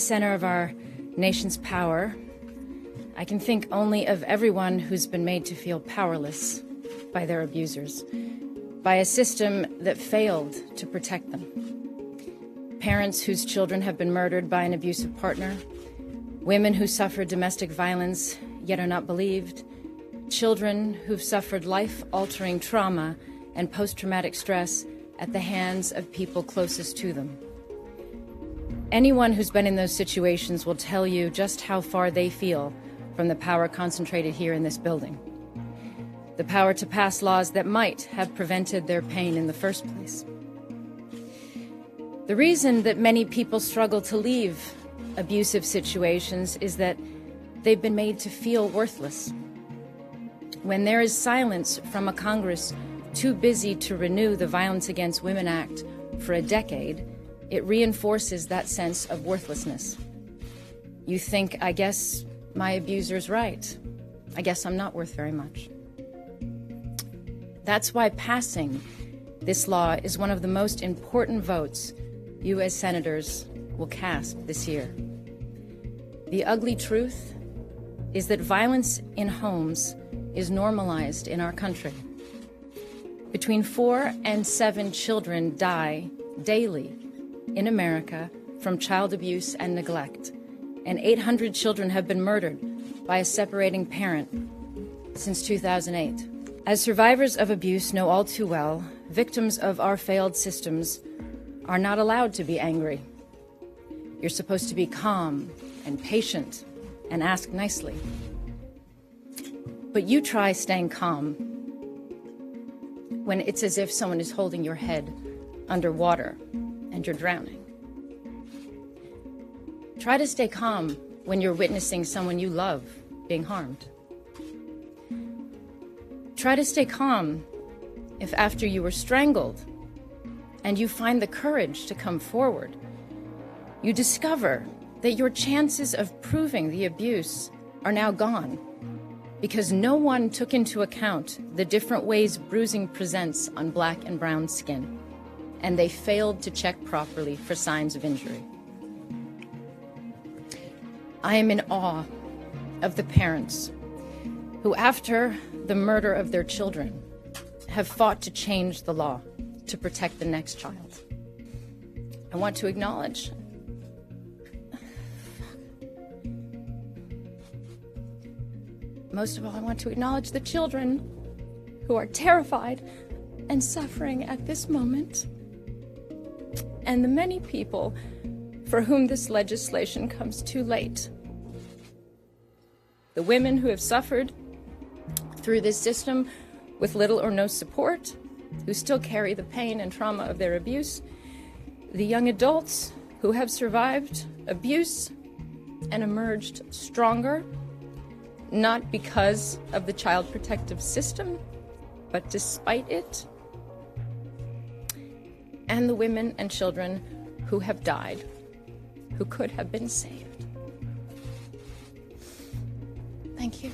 center of our nation's power, I can think only of everyone who's been made to feel powerless by their abusers, by a system that failed to protect them. Parents whose children have been murdered by an abusive partner, women who suffered domestic violence yet are not believed, children who've suffered life-altering trauma and post-traumatic stress at the hands of people closest to them. Anyone who's been in those situations will tell you just how far they feel from the power concentrated here in this building. The power to pass laws that might have prevented their pain in the first place. The reason that many people struggle to leave abusive situations is that they've been made to feel worthless. When there is silence from a Congress too busy to renew the Violence Against Women Act for a decade, it reinforces that sense of worthlessness. You think, I guess my abuser's right. I guess I'm not worth very much. That's why passing this law is one of the most important votes you as senators will cast this year. The ugly truth is that violence in homes is normalized in our country. Between 4 and 7 children die daily in America from child abuse and neglect, and 800 children have been murdered by a separating parent since 2008. As survivors of abuse know all too well, victims of our failed systems are not allowed to be angry. You're supposed to be calm and patient and ask nicely. But you try staying calm when it's as if someone is holding your head underwater and you're drowning. Try to stay calm when you're witnessing someone you love being harmed. Try to stay calm if after you were strangled and you find the courage to come forward, you discover that your chances of proving the abuse are now gone because no one took into account the different ways bruising presents on black and brown skin, and they failed to check properly for signs of injury. I am in awe of the parents who, after the murder of their children, have fought to change the law to protect the next child. I want to acknowledge most of all, I want to acknowledge the children who are terrified and suffering at this moment, and the many people for whom this legislation comes too late. The women who have suffered through this system with little or no support, who still carry the pain and trauma of their abuse, the young adults who have survived abuse and emerged stronger, not because of the child protective system, but despite it, and the women and children who have died, who could have been saved. Thank you.